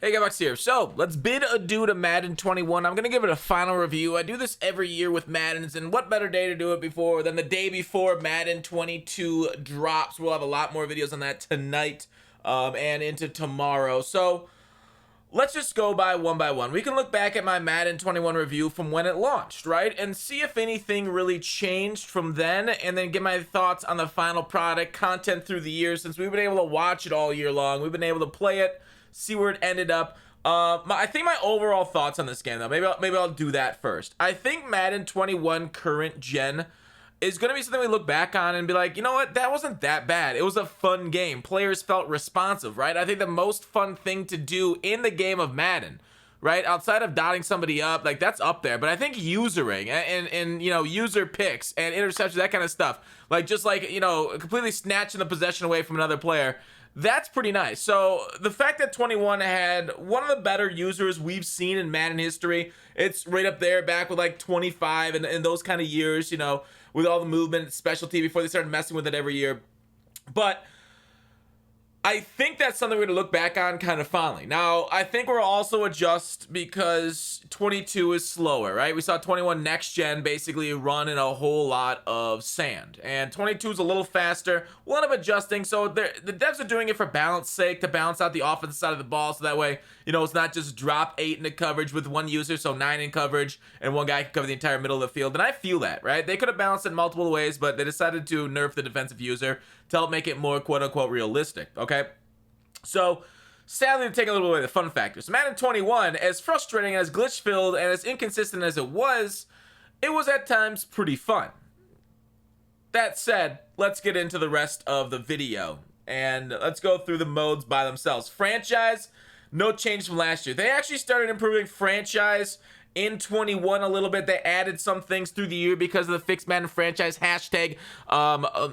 Hey, Gabox here. So, let's bid adieu to Madden 21. I'm going to give it a final review. I do this every year with Maddens, and what better day to do it before than the day before Madden 22 drops. We'll have a lot more videos on that tonight and into tomorrow. So, let's just go by one. We can look back at my Madden 21 review from when it launched, right? And see if anything really changed from then, and then get my thoughts on the final product, content through the years, since we've been able to watch it all year long. We've been able to play it, see where it ended up. I think my overall thoughts on this game, though, maybe I'll do that first. I think Madden 21 current gen is going to be something we look back on and be like, you know what, that wasn't that bad. It was a fun game. Players felt responsive, right? I think the most fun thing to do in the game of Madden, right, outside of dotting somebody up, like, that's up there. But I think usering and you know, user picks and interceptions, that kind of stuff, like, just like, you know, completely snatching the possession away from another player, that's pretty nice. So the fact that 21 had one of the better users we've seen in Madden history, it's right up there, back with like 25 and those kind of years, you know, with all the movement, specialty, before they started messing with it every year. But I think that's something we're going to look back on kind of fondly. Now, I think we'll also adjust because 22 is slower, right? We saw 21 next gen basically run in a whole lot of sand, and 22 is a little faster. We'll end up adjusting. So the devs are doing it for balance sake, to balance out the offensive side of the ball, so that way, you know, it's not just drop 8 into coverage with one user, so 9 in coverage, and one guy can cover the entire middle of the field. And I feel that, right? They could have balanced it in multiple ways, but they decided to nerf the defensive user to help make it more quote-unquote realistic, okay? So, sadly, to take a little away the fun factors, Madden 21, as frustrating, as glitch-filled, and as inconsistent as it was at times pretty fun. That said, let's get into the rest of the video, and let's go through the modes by themselves. Franchise, no change from last year. They actually started improving franchise in 21 a little bit. They added some things through the year because of the Fix Madden franchise hashtag.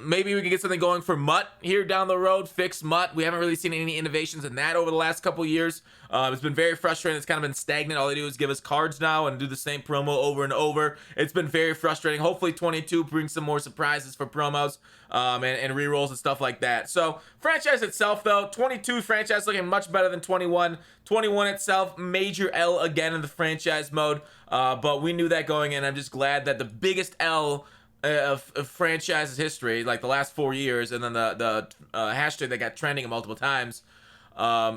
Maybe we can get something going for MUT here down the road. Fix MUT. We haven't really seen any innovations in that over the last couple years. It's been very frustrating. It's kind of been stagnant. All they do is give us cards now and do the same promo over and over. It's been very frustrating. Hopefully 22 brings some more surprises for promos and rerolls and stuff like that. So franchise itself, though, 22 franchise looking much better than 21. 21 itself, major L again in the franchise mode, but we knew that going in. I'm just glad that the biggest L of franchise's history, like the last 4 years, and then the hashtag that got trending multiple times,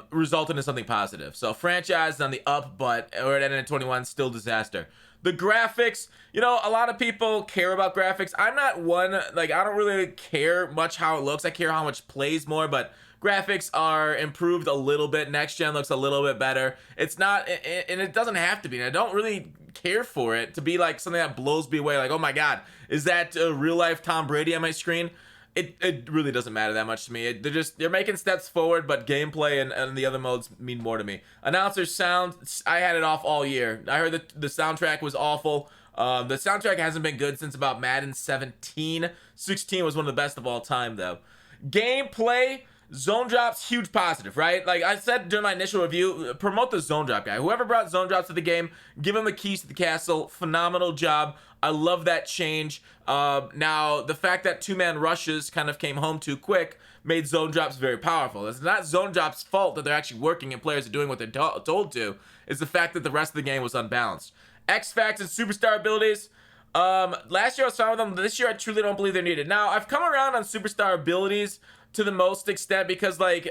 resulted in something positive. So franchise on the up, but we're at ending at 21, still disaster. The graphics, you know, a lot of people care about graphics. I'm not one, like, I don't really care much how it looks. I care how much plays more, but graphics are improved a little bit. Next gen looks a little bit better. It's not, and it doesn't have to be. And I don't really care for it to be like something that blows me away. Like, oh my God, is that real life Tom Brady on my screen? It really doesn't matter that much to me. They're making steps forward, but gameplay and the other modes mean more to me. Announcer sound, I had it off all year. I heard that the soundtrack was awful. The soundtrack hasn't been good since about Madden 17. 16 was one of the best of all time, though. Gameplay, zone drops, huge positive, right? Like I said during my initial review, promote the zone drop guy. Whoever brought zone drops to the game, give him the keys to the castle. Phenomenal job. I love that change. Now, the fact that two-man rushes kind of came home too quick made zone drops very powerful. It's not zone drops' fault that they're actually working and players are doing what they're told to. It's the fact that the rest of the game was unbalanced. X-Facts and superstar abilities. Last year I was fine with them. This year I truly don't believe they're needed. Now, I've come around on superstar abilities to the most extent because, like,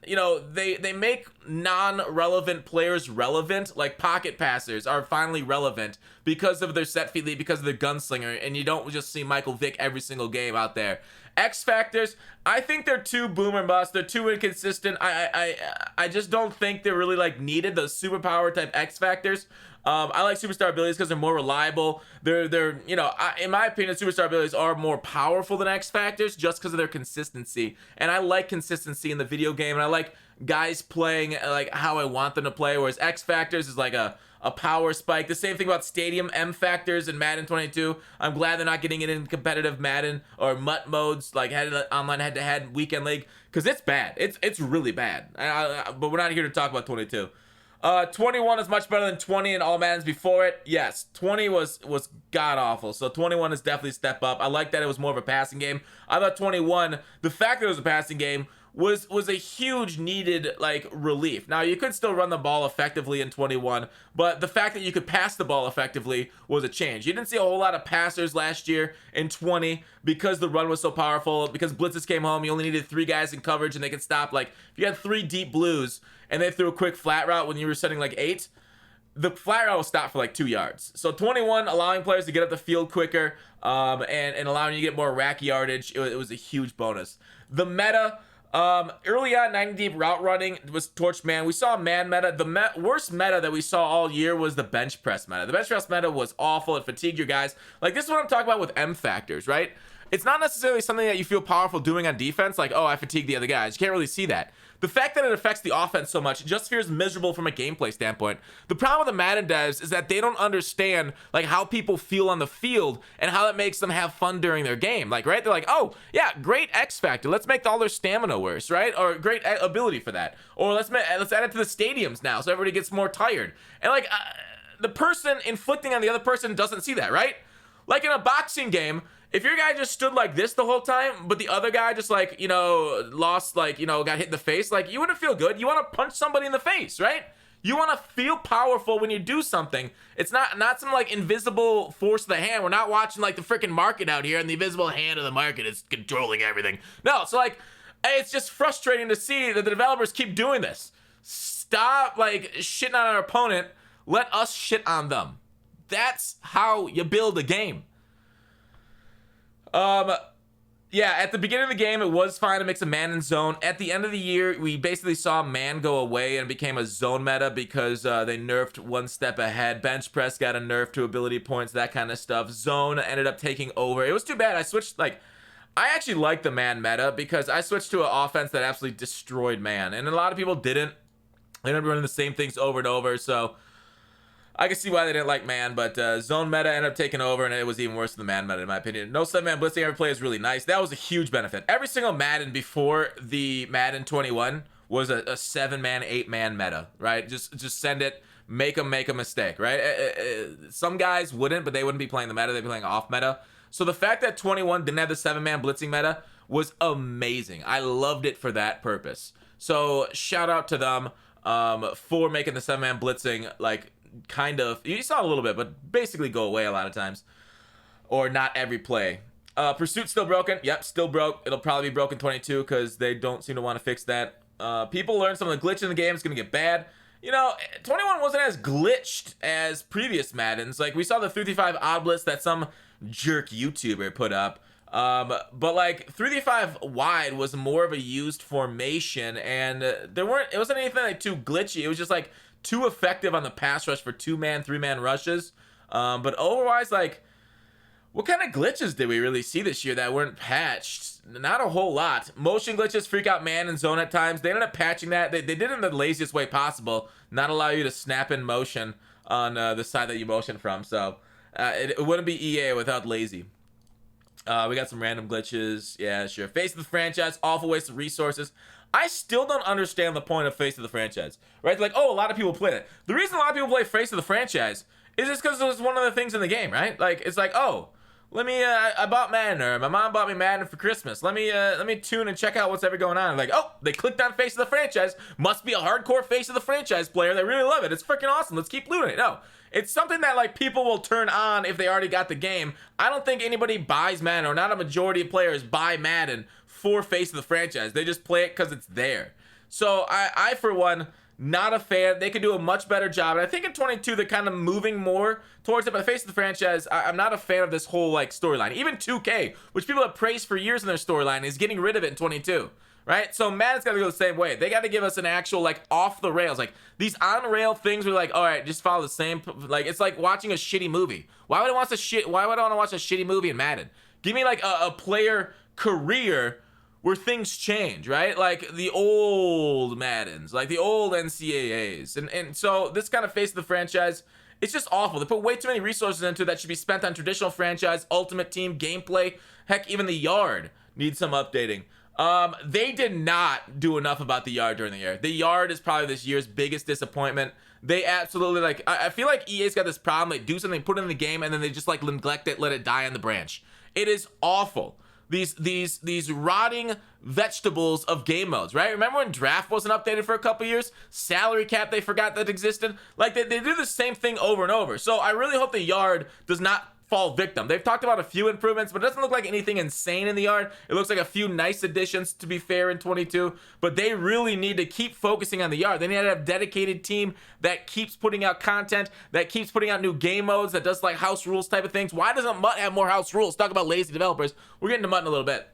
you know, they make non-relevant players relevant. Like, pocket passers are finally relevant because of their set feed lead, because of their gunslinger, and you don't just see Michael Vick every single game out there. X Factors, I think they're too boom and bust. They're too inconsistent. I just don't think they're really, like, needed. Those superpower type X Factors. I like superstar abilities because they're more reliable. They're you know, in my opinion, superstar abilities are more powerful than X Factors just because of their consistency. And I like consistency in the video game, and I like guys playing like how I want them to play, whereas X Factors is like a power spike. The same thing about Stadium M Factors in Madden 22. I'm glad they're not getting it in competitive Madden or MUT modes, like online head-to-head weekend league, because it's bad. It's really bad. But we're not here to talk about 22. 21 is much better than 20 and all Maddens before it. Yes, 20 was god-awful, so 21 is definitely a step up. I like that it was more of a passing game. I thought 21, the fact that it was a passing game was a huge needed like relief. Now you could still run the ball effectively in 21, but the fact that you could pass the ball effectively was a change. You didn't see a whole lot of passers last year in 20 because the run was so powerful, because blitzes came home. You only needed 3 guys in coverage and they could stop. Like if you had 3 deep blues and they threw a quick flat route when you were setting like 8, the flat route will stop for like 2 yards. So 21, allowing players to get up the field quicker, and allowing you to get more rack yardage, it was a huge bonus. The meta, early on, 90 deep route running was torched man. We saw man meta. The worst meta that we saw all year was the bench press meta. The bench press meta was awful. It fatigued your guys. Like, this is what I'm talking about with M factors, right? It's not necessarily something that you feel powerful doing on defense, like, oh, I fatigued the other guys. You can't really see that. The fact that it affects the offense so much just feels miserable from a gameplay standpoint. The problem with the Madden devs is that they don't understand like how people feel on the field and how that makes them have fun during their game. Like, right? They're like, oh, yeah, great X factor. Let's make all their stamina worse, right? Or great ability for that. Or let's add it to the stadiums now so everybody gets more tired. And like the person inflicting on the other person doesn't see that, right? Like in a boxing game, if your guy just stood like this the whole time, but the other guy just like, you know, lost, like, you know, got hit in the face, like, you wouldn't feel good. You want to punch somebody in the face, right? You want to feel powerful when you do something. It's not some like invisible force of the hand. We're not watching like the freaking market out here and the invisible hand of the market is controlling everything. No, so like, it's just frustrating to see that the developers keep doing this. Stop like shitting on our opponent. Let us shit on them. That's how you build a game. Yeah, at the beginning of the game, it was fine to mix a man and zone. At the end of the year, we basically saw man go away and became a zone meta because they nerfed one step ahead. Bench press got a nerf to ability points, that kind of stuff. Zone ended up taking over. It was too bad. I switched, like, I actually like the man meta because I switched to an offense that absolutely destroyed man. And a lot of people didn't. They ended up running the same things over and over, so I can see why they didn't like man, but zone meta ended up taking over, and it was even worse than the man meta, in my opinion. No 7-man blitzing every play is really nice. That was a huge benefit. Every single Madden before the Madden 21 was a 7-man, 8-man meta, right? Just send it, make them make a mistake, right? Some guys wouldn't, but they wouldn't be playing the meta. They'd be playing off meta. So the fact that 21 didn't have the 7-man blitzing meta was amazing. I loved it for that purpose. So shout out to them for making the 7-man blitzing, like, kind of, you saw it a little bit, but basically go away a lot of times, or not every play. Pursuit still broken. Yep, still broke. It'll probably be broken 22 because they don't seem to want to fix that. People learn some of the glitch in the game. It's gonna get bad. You know, 21 wasn't as glitched as previous Maddens. Like, we saw the 335 odd blitz that some jerk YouTuber put up. But like 335 wide was more of a used formation, and it wasn't anything like too glitchy. It was just like too effective on the pass rush for 2-man, 3-man rushes. But otherwise, like, what kind of glitches did we really see this year that weren't patched? Not a whole lot. Motion glitches freak out man and zone at times. They ended up patching that. They did it in the laziest way possible, not allow you to snap in motion on the side that you motion from. So it wouldn't be EA without lazy. We got some random glitches. Yeah, sure. Face of the franchise, awful waste of resources. I still don't understand the point of Face of the Franchise, right? Like, oh, a lot of people play it. The reason a lot of people play Face of the Franchise is just because it was one of the things in the game, right? Like, it's like, oh, let me, I bought Madden, or my mom bought me Madden for Christmas. Let me tune and check out what's ever going on. Like, oh, they clicked on Face of the Franchise. Must be a hardcore Face of the Franchise player. They really love it. It's freaking awesome. Let's keep looting it. No, it's something that like people will turn on if they already got the game. I don't think anybody buys Madden, or not a majority of players buy Madden for Face of the Franchise. They just play it because it's there. So I for one, not a fan. They could do a much better job. And I think in 22, they're kind of moving more towards it. But Face of the Franchise, I'm not a fan of this whole like storyline. Even 2K, which people have praised for years in their storyline, is getting rid of it in 22. Right? So Madden's got to go the same way. They got to give us an actual like off the rails. Like these on rail things were like, all right, just follow the same. Like it's like watching a shitty movie. Why would I want to watch a shitty movie in Madden? Give me like a player career where things change, right? Like the old Maddens, like the old NCAAs. And so this kind of Face of the Franchise, it's just awful. They put way too many resources into it that should be spent on traditional franchise, ultimate team, gameplay. Heck, even the yard needs some updating. They did not do enough about the yard during the year. The yard is probably this year's biggest disappointment. They absolutely, like, I feel like EA's got this problem. They do something, put it in the game, and then they just like neglect it, let it die on the branch. It is awful. these rotting vegetables of game modes, right? Remember when draft wasn't updated for a couple years? Salary cap, they forgot that existed. Like, they do the same thing over and over. So I really hope the yard does not fall victim. They've talked about a few improvements, but it doesn't look like anything insane in the yard. It looks like a few nice additions, to be fair, in 22, but they really need to keep focusing on the yard. They need to have a dedicated team that keeps putting out content, that keeps putting out new game modes, that does like house rules type of things. Why doesn't MUT have more house rules? Talk about lazy developers. We're getting to MUT in a little bit.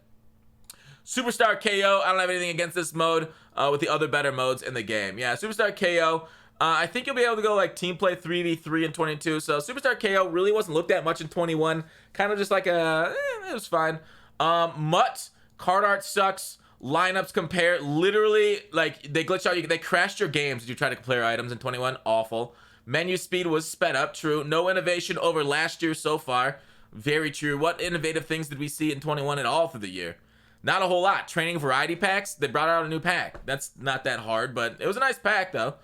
Superstar KO, I don't have anything against this mode with the other better modes in the game. Yeah, Superstar KO, I think you'll be able to go like team play 3v3 in 22. So Superstar KO really wasn't looked at much in 21. Kind of just like it was fine. MUT, card art sucks. Lineups compare, literally, like, they glitch out. They crashed your games as you try to compare items in 21. Awful. Menu speed was sped up, true. No innovation over last year so far. Very true. What innovative things did we see in 21 at all through the year? Not a whole lot. Training variety packs, they brought out a new pack. That's not that hard, but it was a nice pack, though.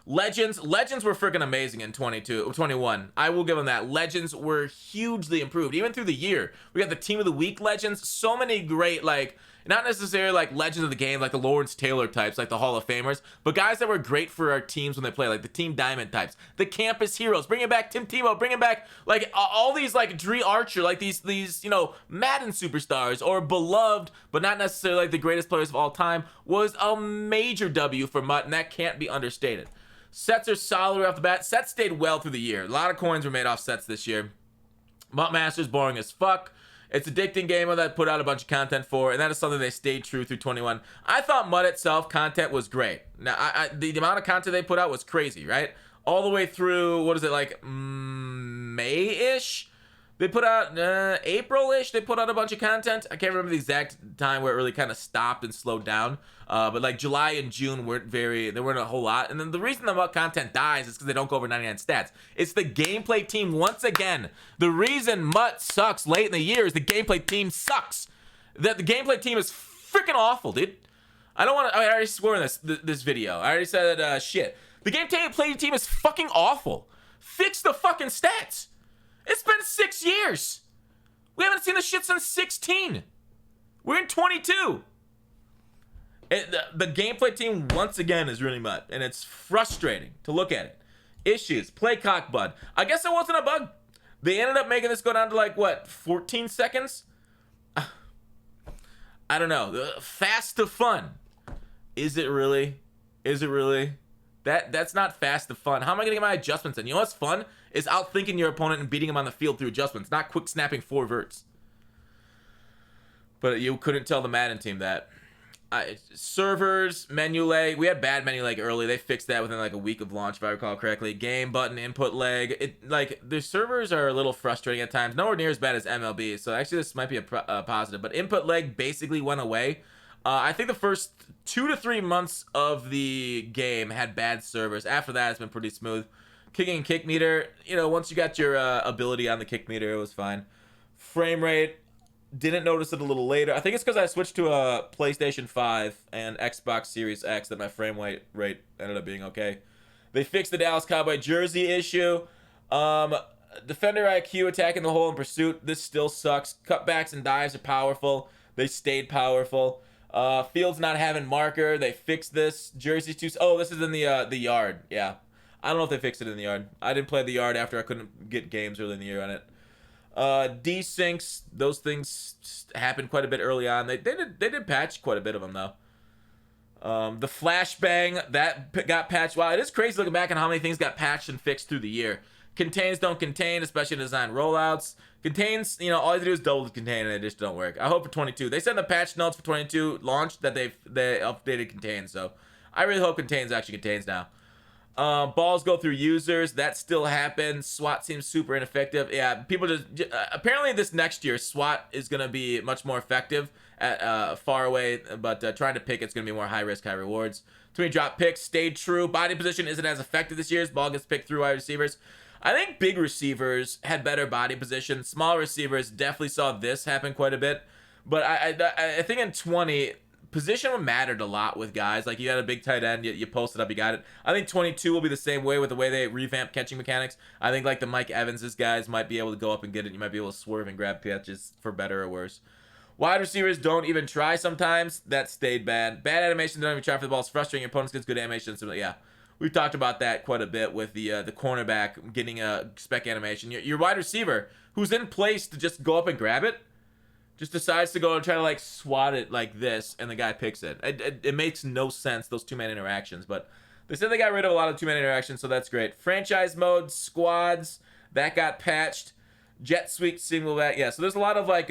Legends were freaking amazing in 21. I will give them that. Legends were hugely improved, even through the year. We got the Team of the Week Legends. So many great, like, not necessarily like legends of the game, like the Lawrence Taylor types, like the Hall of Famers, but guys that were great for our teams when they play, like the Team Diamond types, the Campus Heroes, bringing back Tim Tebow, bringing back like all these like Dree Archer, like these you know, Madden superstars, or beloved but not necessarily like the greatest players of all time, was a major W for MUT, and that can't be understated. Sets are solid right off the bat. Sets stayed well through the year. A lot of coins were made off sets this year. MUT Masters boring as fuck. It's addicting gamer that put out a bunch of content for, and that is something they stayed true through 21. I thought MUT itself, content was great. Now, the amount of content they put out was crazy, right? All the way through, what is it, like, May-ish? They put out, April-ish, they put out a bunch of content. I can't remember the exact time where it really kind of stopped and slowed down. But like July and June there weren't a whole lot. And then the reason the MUT content dies is because they don't go over 99 stats. It's the gameplay team once again. The reason MUT sucks late in the year is the gameplay team sucks. The gameplay team is freaking awful, dude. I already swore in this video. I already said shit. The gameplay team is fucking awful. Fix the fucking stats. It's been 6 years. We haven't seen this shit since 16. We're in 22. The gameplay team, once again, is really MUT, and it's frustrating to look at it. Issues. Play cock bud. I guess it wasn't a bug. They ended up making this go down to, like, what, 14 seconds? I don't know. Fast to fun. Is it really? Is it really? That's not fast to fun. How am I going to get my adjustments in? You know what's fun? Is outthinking your opponent and beating him on the field through adjustments, not quick snapping 4 verts. But you couldn't tell the Madden team that. Servers, menu lag. We had bad menu lag early. They fixed that within like a week of launch, if I recall correctly. Game button input lag. The servers are a little frustrating at times. Nowhere near as bad as MLB. So actually, this might be a positive. But input lag basically went away. I think the first 2 to 3 months of the game had bad servers. After that, it's been pretty smooth. Kicking and kick meter. You know, once you got your ability on the kick meter, it was fine. Frame rate. Didn't notice it a little later. I think it's because I switched to a PlayStation 5 and Xbox Series X that my frame rate ended up being okay. They fixed the Dallas Cowboy jersey issue. Defender IQ attacking the hole in pursuit. This still sucks. Cutbacks and dives are powerful. They stayed powerful. Fields not having marker. They fixed this. Jersey's too... Oh, this is in the yard. Yeah. I don't know if they fixed it in the yard. I didn't play the yard after I couldn't get games early in the year on it. Desyncs, those things happened quite a bit early on. They did patch quite a bit of them though. The flashbang that got patched. Wow, it is crazy looking back on how many things got patched and fixed through the year. Contains don't contain, especially in design rollouts. Contains, you know, all you have to do is double the contain and they just don't work. I hope for 22. They said in the patch notes for 22 launched that they updated contains, so I really hope contains actually contains now. Balls go through users. That still happens. SWAT seems super ineffective. Yeah, people just apparently this next year SWAT is gonna be much more effective at far away, but trying to pick it's gonna be more high risk, high rewards. Too many drop picks stayed true. Body position isn't as effective this year as ball gets picked through wide receivers. I think big receivers had better body position. Small receivers definitely saw this happen quite a bit, but I think in 20. Position mattered a lot with guys. Like, you had a big tight end, you post it up, you got it. I think 22 will be the same way with the way they revamp catching mechanics. I think, like, the Mike Evanses guys might be able to go up and get it. You might be able to swerve and grab catches for better or worse. Wide receivers don't even try sometimes. That stayed bad. Bad animation, don't even try for the ball. It's frustrating. Your opponents gets good animation. So yeah, we've talked about that quite a bit with the cornerback getting a spec animation. Your wide receiver, who's in place to just go up and grab it, just decides to go and try to like swat it like this, and the guy picks it. It makes no sense, those two-man interactions, but they said they got rid of a lot of two-man interactions, so that's great. Franchise mode, squads, that got patched. Jet sweep, single back. Yeah, so there's a lot of like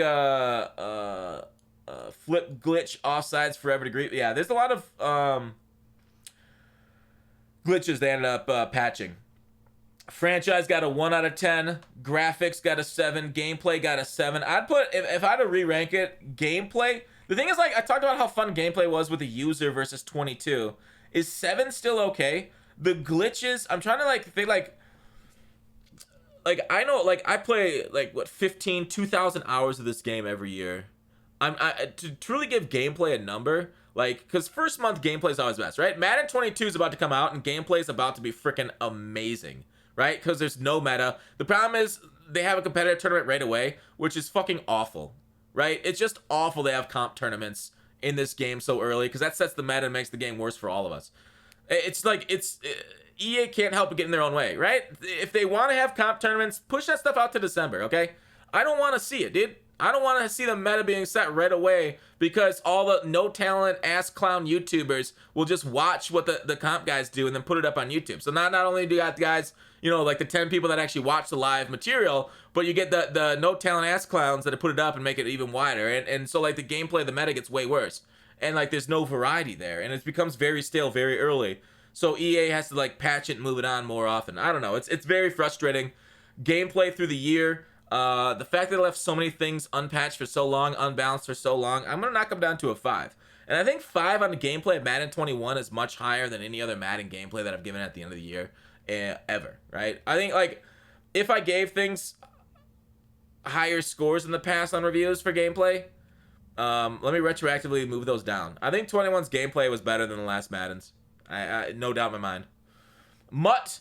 flip glitch offsides forever degree. Yeah, there's a lot of glitches they ended up patching. Franchise got a 1 out of 10. Graphics got a 7. Gameplay got a 7. I'd put, if I had to re-rank it, gameplay. The thing is, like, I talked about how fun gameplay was with the user versus 22. Is 7 still okay? The glitches, I'm trying to, like, think, like, I know, like, I play, like, what, 2,000 hours of this game every year. To truly give gameplay a number, like, because first month gameplay is always best, right? Madden 22 is about to come out, and gameplay is about to be freaking amazing, right? Because there's no meta. The problem is they have a competitive tournament right away, which is fucking awful, right? It's just awful they have comp tournaments in this game so early, because that sets the meta and makes the game worse for all of us. It's like, EA can't help but get in their own way, right? If they want to have comp tournaments, push that stuff out to December, okay? I don't want to see it, dude. I don't want to see the meta being set right away because all the no talent ass clown YouTubers will just watch what the comp guys do and then put it up on YouTube. So not only do you got the guys, you know, like the 10 people that actually watch the live material, but you get the no talent ass clowns that put it up and make it even wider. And so like the gameplay, the meta gets way worse. And like there's no variety there. And it becomes very stale very early. So EA has to like patch it and move it on more often. I don't know. It's very frustrating. Gameplay through the year. The fact that they left so many things unpatched for so long, unbalanced for so long, I'm going to knock them down to a 5. And I think 5 on the gameplay of Madden 21 is much higher than any other Madden gameplay that I've given at the end of the year ever, right? I think, like, if I gave things higher scores in the past on reviews for gameplay, let me retroactively move those down. I think 21's gameplay was better than the last Madden's. I no doubt in my mind. Mutt.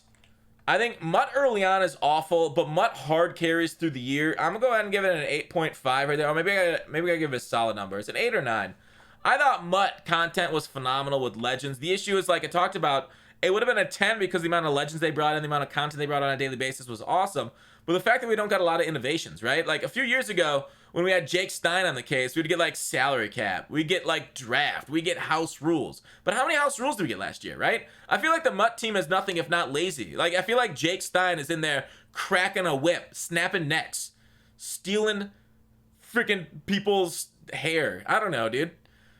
I think Mutt early on is awful, but Mutt hard carries through the year. I'm gonna go ahead and give it an 8.5 right there, or maybe I gotta give it a solid number. It's an 8 or 9. I thought Mutt content was phenomenal with Legends. The issue is, like I talked about, it would have been a 10 because the amount of Legends they brought in, the amount of content they brought on a daily basis was awesome. But the fact that we don't got a lot of innovations, right? Like a few years ago, when we had Jake Stein on the case, we'd get like salary cap, we'd get like draft, we get house rules. But how many house rules did we get last year, right? I feel like the Mutt team is nothing if not lazy. Like I feel like Jake Stein is in there cracking a whip, snapping necks, stealing freaking people's hair. I don't know, dude.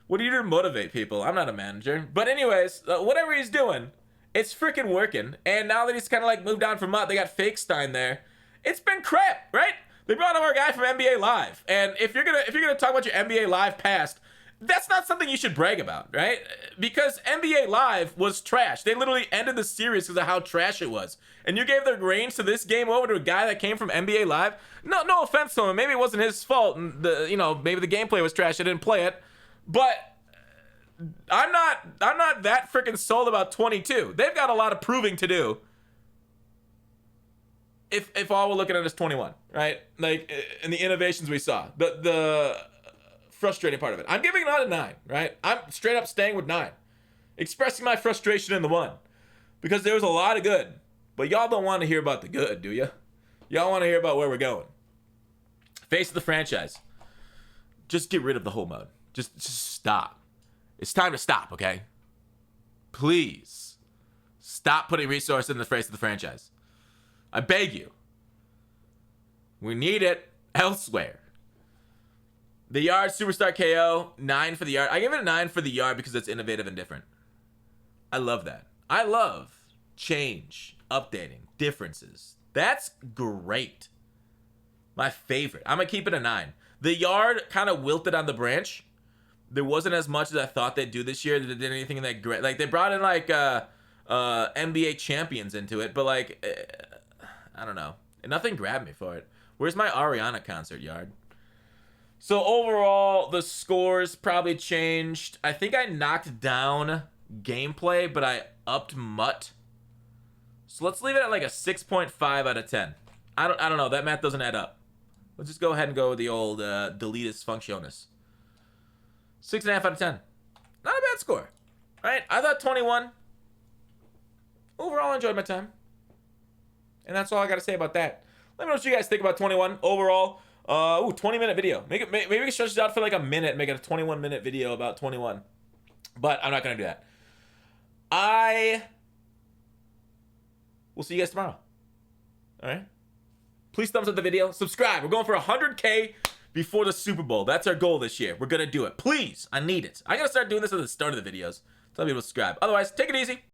What do you do to motivate people? I'm not a manager. But anyways, whatever he's doing, it's freaking working. And now that he's kind of like moved on from Mutt, they got Fake Stein there. It's been crap, right? They brought in our guy from NBA Live, and if you're gonna talk about your NBA Live past, that's not something you should brag about, right? Because NBA Live was trash. They literally ended the series because of how trash it was, and you gave the reins to this game over to a guy that came from NBA Live. No offense to him. Maybe it wasn't his fault, and maybe the gameplay was trash. I didn't play it, but I'm not that freaking sold about 22. They've got a lot of proving to do. If all we're looking at is 21, right? Like, and the innovations we saw, the frustrating part of it. I'm giving it out a 9, right? I'm straight up staying with 9. Expressing my frustration in the 1. Because there was a lot of good. But y'all don't want to hear about the good, do you? Y'all want to hear about where we're going. Face of the franchise. Just get rid of the whole mode. Just stop. It's time to stop, okay? Please. Stop putting resources in the face of the franchise. I beg you. We need it elsewhere. The Yard Superstar KO, 9 for the Yard. I give it a 9 for the Yard because it's innovative and different. I love that. I love change, updating, differences. That's great. My favorite. I'm going to keep it a 9. The Yard kind of wilted on the branch. There wasn't as much as I thought they'd do this year. They did anything that great. Like, they brought in, like, NBA champions into it, but, like... I don't know. Nothing grabbed me for it. Where's my Ariana concert, Yard? So overall, the scores probably changed. I think I knocked down gameplay, but I upped Mutt. So let's leave it at like a 6.5 out of 10. I don't know. That math doesn't add up. Let's just go ahead and go with the old deletus functionis. 6.5 out of 10. Not a bad score. All right, I thought 21. Overall, I enjoyed my time. And that's all I got to say about that. Let me know what you guys think about 21 overall. 20-minute video. Maybe we can stretch it out for like a minute and make it a 21-minute video about 21. But I'm not going to do that. We'll see you guys tomorrow. All right? Please thumbs up the video. Subscribe. We're going for 100K before the Super Bowl. That's our goal this year. We're going to do it. Please. I need it. I got to start doing this at the start of the videos. Tell people to subscribe. Otherwise, take it easy.